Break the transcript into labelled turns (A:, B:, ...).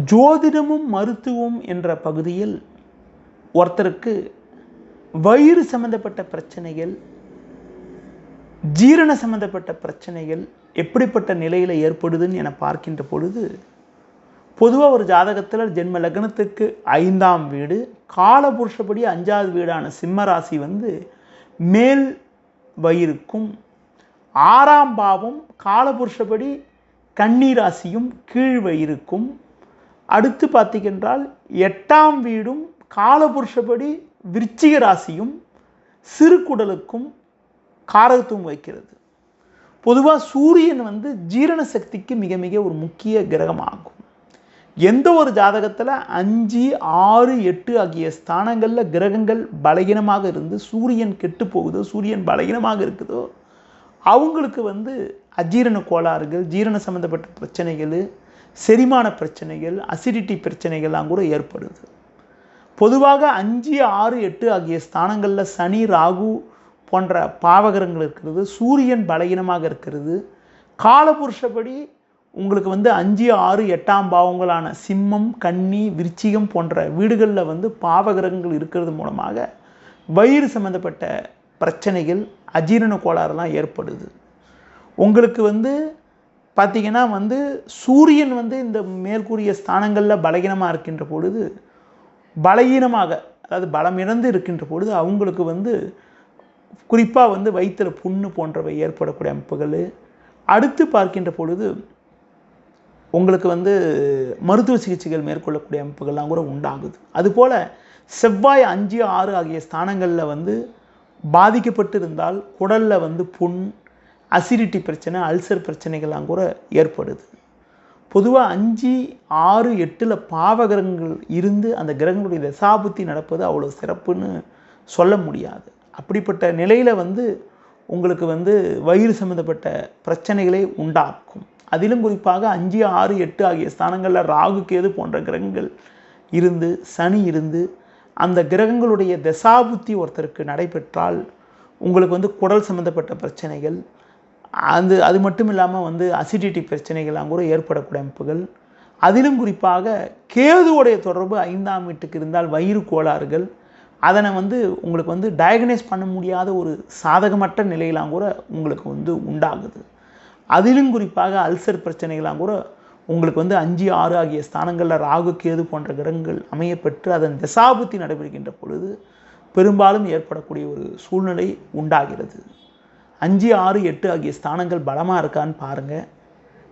A: ஜோதிடமும் மருத்துவம் என்ற பகுதியில் ஒருத்தருக்கு வயிறு சம்பந்தப்பட்ட பிரச்சனைகள், ஜீரண சம்பந்தப்பட்ட பிரச்சனைகள் எப்படிப்பட்ட நிலையில் ஏற்படுதுன்னு என பார்க்கின்ற பொழுது, பொதுவாக ஒரு ஜாதகத்தில் ஜென்ம லக்னத்துக்கு 5ஆம் வீடு, காலபுருஷப்படி 5வது வீடான சிம்ம ராசி மேல் வயிறுக்கும், 6ஆம் பாவம் காலபுருஷப்படி கன்னி ராசியும் கீழ் வயிறுக்கும், அடுத்து பார்த்தீங்கன்றால் 8ஆம் வீடும் காலபுருஷப்படி விருச்சிக ராசியும் சிறு குடலுக்கும் காரகத்துவம் வைக்கிறது. பொதுவாக சூரியன் ஜீரண சக்திக்கு மிக மிக ஒரு முக்கிய கிரகமாகும். எந்த ஒரு ஜாதகத்தில் 5, 6, 8 ஆகிய ஸ்தானங்களில் கிரகங்கள் பலகீனமாக இருந்து சூரியன் கெட்டு போகுதோ, சூரியன் பலகீனமாக இருக்குதோ, அவங்களுக்கு அஜீரண கோளாறுகள், ஜீரண சம்பந்தப்பட்ட பிரச்சனைகள், செரிமான பிரச்சனைகள், அசிடிட்டி பிரச்சனைகள்லாம் கூட ஏற்படுது. பொதுவாக 5, 6, 8 ஆகிய ஸ்தானங்களில் சனி, ராகு போன்ற பாவகரங்கள் இருக்கிறது, சூரியன் பலகீனமாக இருக்கிறது, காலபுருஷப்படி உங்களுக்கு 5, 6, 8ஆம் பாவங்களான சிம்மம், கன்னி, விருச்சிகம் போன்ற வீடுகளில் பாவகிரகங்கள் இருக்கிறது மூலமாக வயிறு சம்பந்தப்பட்ட பிரச்சனைகள், அஜீரண கோளாறுலாம் ஏற்படுது. உங்களுக்கு பார்த்திங்கன்னா சூரியன் இந்த மேற்கூறிய ஸ்தானங்களில் பலகீனமாக இருக்கின்ற பொழுது, பலகீனமாக அதாவது பலமிழந்து இருக்கின்ற பொழுது அவங்களுக்கு குறிப்பாக வயிற்றில் புண்ணு போன்றவை ஏற்படக்கூடிய அமைப்புகள். அடுத்து பார்க்கின்ற பொழுது உங்களுக்கு மருத்துவ சிகிச்சைகள் மேற்கொள்ளக்கூடிய அமைப்புகள்லாம் கூட உண்டாகுது. அதுபோல் செவ்வாய் 5, 6 ஆகிய ஸ்தானங்களில் பாதிக்கப்பட்டு இருந்தால் குடலில் புண், அசிடிட்டி பிரச்சனை, அல்சர் பிரச்சனைகள்லாம் கூட ஏற்படுது. பொதுவாக 5, 6, 8 பாவகிரகங்கள் இருந்து அந்த கிரகங்களுடைய தசாபுத்தி நடப்பது அவ்வளோ சிறப்புன்னு சொல்ல முடியாது. அப்படிப்பட்ட நிலையில் உங்களுக்கு வயிறு சம்மந்தப்பட்ட பிரச்சனைகளை உண்டாக்கும். அதிலும் குறிப்பாக 5, 6, 8 ஆகிய ஸ்தானங்களில் ராகு, கேது போன்ற கிரகங்கள் இருந்து, சனி இருந்து, அந்த கிரகங்களுடைய தசாபுத்தி ஒருத்தருக்கு நடைபெற்றால் உங்களுக்கு குடல் சம்மந்தப்பட்ட பிரச்சனைகள், அது மட்டும் இல்லாமல் அசிடிட்டி பிரச்சனைகள்லாம் கூட ஏற்படக்கூடிய அமைப்புகள். அதிலும் குறிப்பாக கேதுவுடைய தொடர்பு 5ஆம் வீட்டுக்கு இருந்தால் வயிறு கோளாறுகள், அதனை உங்களுக்கு டயக்னைஸ் பண்ண முடியாத ஒரு சாதகமற்ற நிலையெல்லாம் கூட உங்களுக்கு உண்டாகுது. அதிலும் குறிப்பாக அல்சர் பிரச்சனைகள்லாம் கூட உங்களுக்கு 5, 6 ஆகிய ஸ்தானங்களில் ராகு, கேது போன்ற கிரகங்கள் அமையப்பெற்று அதன் தசாபுத்தி நடைபெறுகின்ற பொழுது பெரும்பாலும் ஏற்படக்கூடிய ஒரு சூழ்நிலை உண்டாகிறது. 5, 6, 8 ஆகிய ஸ்தானங்கள் பலமாக இருக்கான்னு பாருங்கள்.